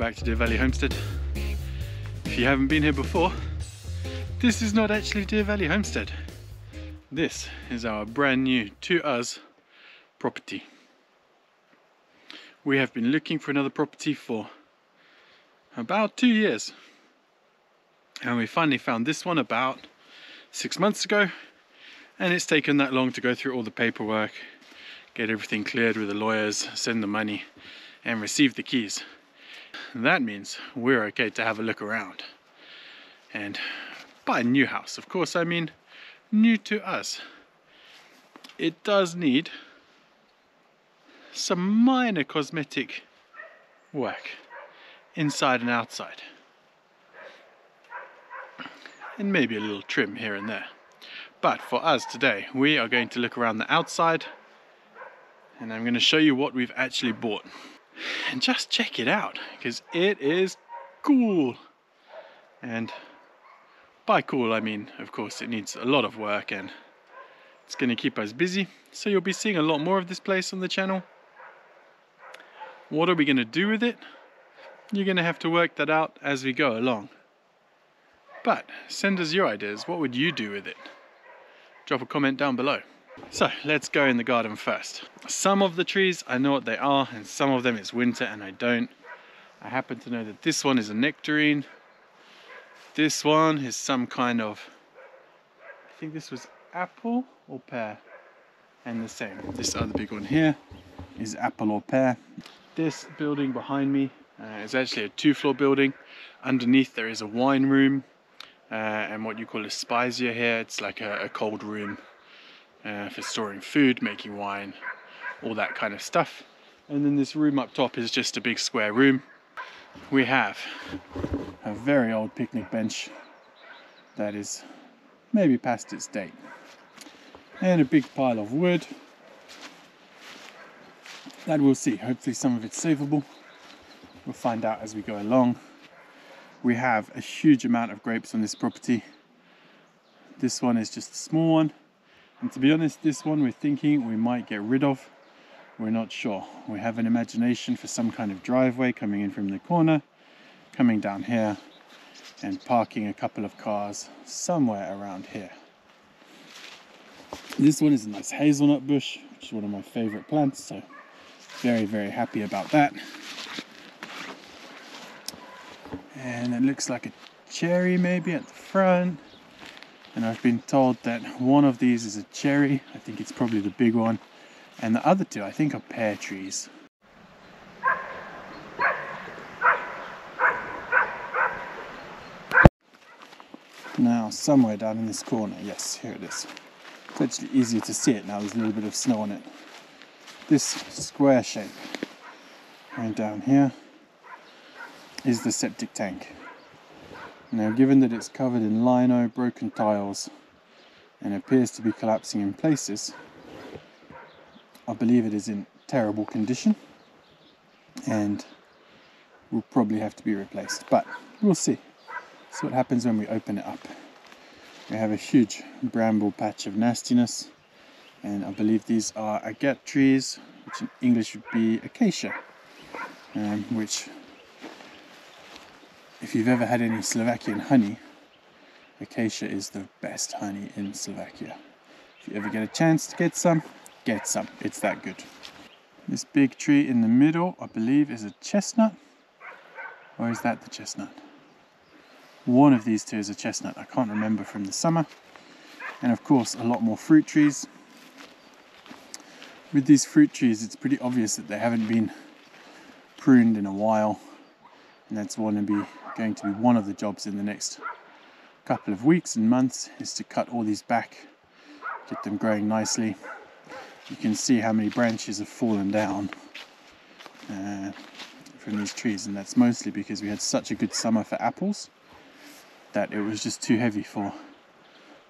back to Deer Valley Homestead. If you haven't been here before, this is not actually Deer Valley Homestead. This is our brand new, to us, property. We have been looking for another property for about 2 years. And we finally found this one about 6 months ago. And it's taken that long to go through all the paperwork, get everything cleared with the lawyers, send the money, and receive the keys. That means we're okay to have a look around and buy a new house. Of course, I mean new to us. It does need some minor cosmetic work inside and outside, and maybe a little trim here and there. But for us today, we are going to look around the outside, and I'm going to show you what we've actually bought. And just check it out, because it is cool. And by cool, I mean, of course, it needs a lot of work and it's going to keep us busy. So you'll be seeing a lot more of this place on the channel. What are we going to do with it? You're going to have to work that out as we go along. But send us your ideas. What would you do with it? Drop a comment down below. So let's go in the garden first. Some of the trees I know what they are, and some of them it's winter and I don't. I happen to know that this one is a nectarine. This one is some kind of, I think this was apple or pear, and the same. This other big one here is apple or pear. This building behind me is actually a 2-floor building. Underneath there is a wine room and what you call a speisier here. It's like a cold room for storing food, making wine, all that kind of stuff. And then this room up top is just a big square room. We have a very old picnic bench that is maybe past its date, and a big pile of wood that we'll see. Hopefully some of it's savable. We'll find out as we go along. We have a huge amount of grapes on this property. This one is just a small one. And to be honest, this one we're thinking we might get rid of. We're not sure. We have an imagination for some kind of driveway coming in from the corner, coming down here, and parking a couple of cars somewhere around here. This one is a nice hazelnut bush, which is one of my favorite plants, so very, very happy about that. And it looks like a cherry maybe at the front. And I've been told that one of these is a cherry. I think it's probably the big one. And the other two, I think, are pear trees. Now, somewhere down in this corner, yes, here it is. It's actually easier to see it now, there's a little bit of snow on it. This square shape, right down here, is the septic tank. Now, given that it's covered in lino, broken tiles, and appears to be collapsing in places, I believe it is in terrible condition and will probably have to be replaced, but we'll see. See what happens when we open it up. We have a huge bramble patch of nastiness, and I believe these are agate trees, which in English would be acacia, which, if you've ever had any Slovakian honey, acacia is the best honey in Slovakia. If you ever get a chance to get some, it's that good. This big tree in the middle, I believe, is a chestnut, or is that the chestnut? One of these two is a chestnut, I can't remember from the summer. And of course a lot more fruit trees. With these fruit trees, it's pretty obvious that they haven't been pruned in a while, and that's going to be one of the jobs in the next couple of weeks and months, is to cut all these back, get them growing nicely. You can see how many branches have fallen down from these trees, and that's mostly because we had such a good summer for apples that it was just too heavy for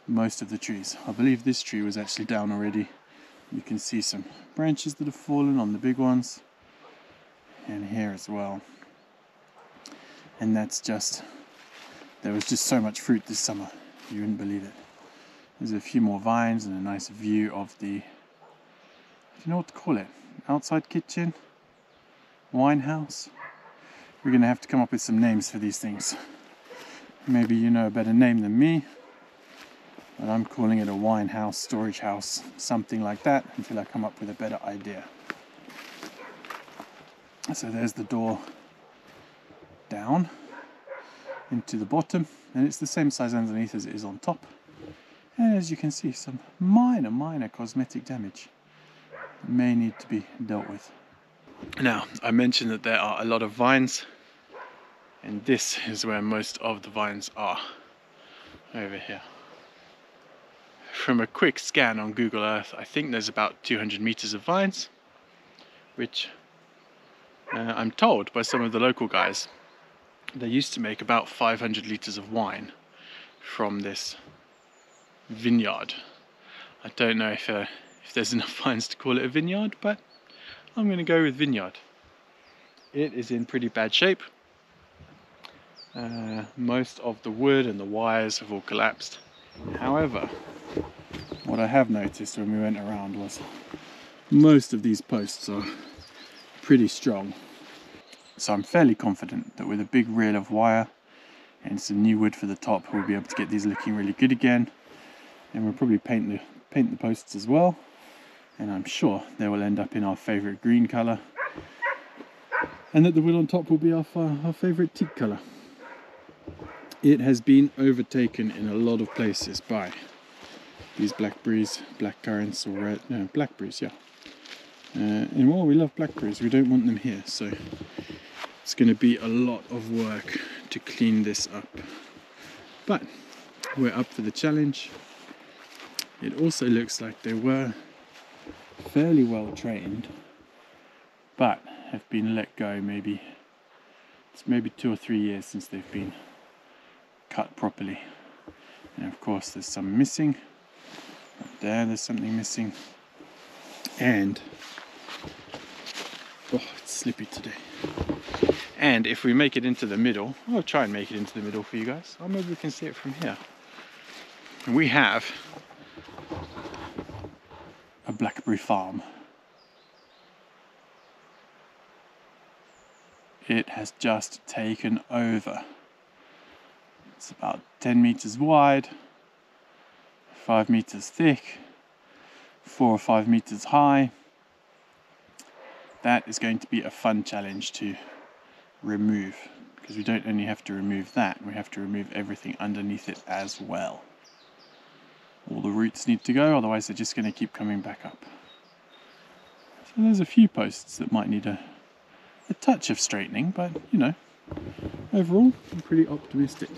most of the trees. I believe this tree was actually down already. You can see some branches that have fallen on the big ones, and here as well. And that's just, there was just so much fruit this summer, you wouldn't believe it. There's a few more vines and a nice view of the, I don't know what to call it, outside kitchen, wine house. we're going to have to come up with some names for these things. Maybe you know a better name than me, but I'm calling it a wine house, storage house, something like that, until I come up with a better idea. So there's the door down into the bottom, and it's the same size underneath as it is on top. And as you can see, some minor cosmetic damage may need to be dealt with. Now, I mentioned that there are a lot of vines, and this is where most of the vines are, over here. From a quick scan on Google Earth, I think there's about 200 meters of vines, which I'm told by some of the local guys, they used to make about 500 liters of wine from this vineyard. I don't know if there's enough vines to call it a vineyard, but I'm going to go with vineyard. It is in pretty bad shape. Most of the wood and the wires have all collapsed. However, what I have noticed when we went around was most of these posts are pretty strong. So I'm fairly confident that with a big reel of wire and some new wood for the top, we'll be able to get these looking really good again. And we'll probably paint the posts as well, and I'm sure they will end up in our favourite green colour, and that the wood on top will be our favourite teak colour. It has been overtaken in a lot of places by these blackberries, blackcurrants, or blackberries, yeah. And while we love blackberries, we don't want them here, so it's going to be a lot of work to clean this up. But we're up for the challenge. It also looks like they were fairly well trained, but have been let go it's maybe 2 or 3 years since they've been cut properly. And of course there's some missing. Up there's something missing. And, oh, it's slippy today. And if we make it into the middle, I'll try and make it into the middle for you guys, or maybe we can see it from here. And we have a blackberry farm. It has just taken over. It's about 10 meters wide, 5 meters thick, 4 or 5 meters high. That is going to be a fun challenge to remove, because we don't only have to remove that, we have to remove everything underneath it as well. All the roots need to go, otherwise they're just going to keep coming back up. So there's a few posts that might need a touch of straightening, but you know, overall I'm pretty optimistic.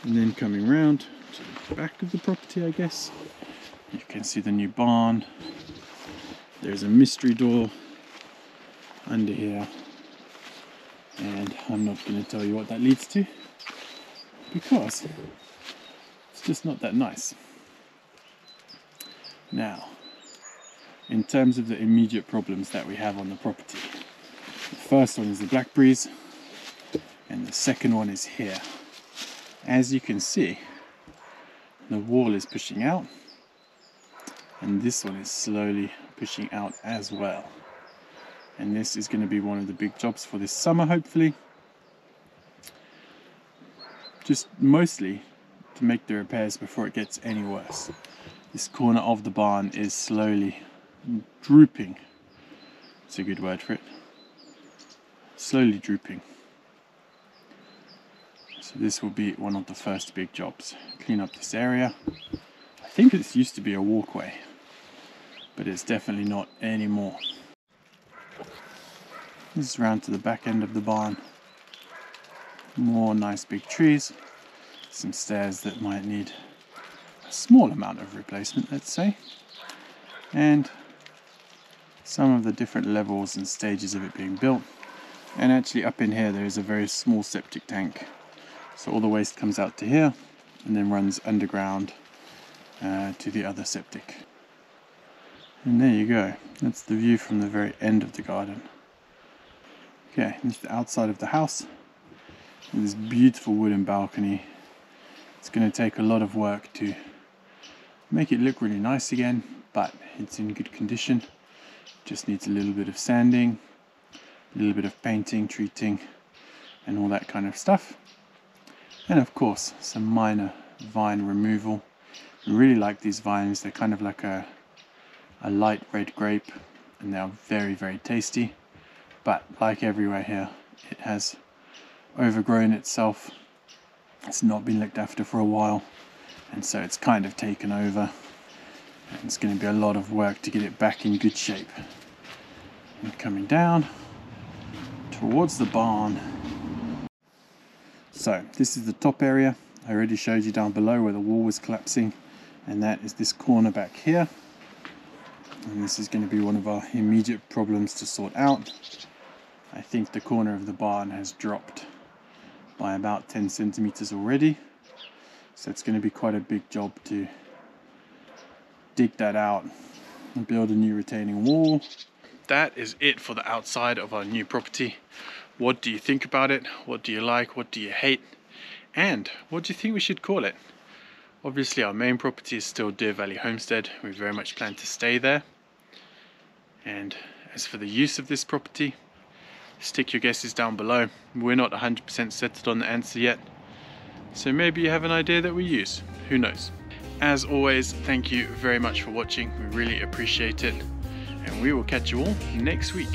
And then coming round to the back of the property, I guess, you can see the new barn. There's a mystery door under here, and I'm not going to tell you what that leads to, because it's just not that nice. Now, in terms of the immediate problems that we have on the property, the first one is the blackberries, and the second one is here. As you can see, the wall is pushing out, and this one is slowly pushing out as well. And this is going to be one of the big jobs for this summer, hopefully. Just mostly to make the repairs before it gets any worse. This corner of the barn is slowly drooping. It's a good word for it. Slowly drooping. So this will be one of the first big jobs. Clean up this area. I think this used to be a walkway, but it's definitely not anymore. This is round to the back end of the barn. More nice big trees. Some stairs that might need a small amount of replacement, let's say. And some of the different levels and stages of it being built. And actually up in here there is a very small septic tank. So all the waste comes out to here and then runs underground to the other septic. And there you go. That's the view from the very end of the garden. Okay, this is the outside of the house. This beautiful wooden balcony. It's going to take a lot of work to make it look really nice again, but it's in good condition. Just needs a little bit of sanding, a little bit of painting, treating, and all that kind of stuff. And of course, some minor vine removal. I really like these vines. They're kind of like a light red grape, and they are very, very tasty. But like everywhere here, it has overgrown itself. It's not been looked after for a while, and so it's kind of taken over. And it's going to be a lot of work to get it back in good shape. And coming down towards the barn. So this is the top area. I already showed you down below where the wall was collapsing, and that is this corner back here. And this is going to be one of our immediate problems to sort out. I think the corner of the barn has dropped by about 10 centimeters already, so it's going to be quite a big job to dig that out and build a new retaining wall. That is it for the outside of our new property. What do you think about it? What do you like? What do you hate? And what do you think we should call it? Obviously our main property is still Deer Valley Homestead. We very much plan to stay there. And as for the use of this property, stick your guesses down below. We're not 100% settled on the answer yet, so maybe you have an idea that we use. Who knows? As always, thank you very much for watching. We really appreciate it, and we will catch you all next week.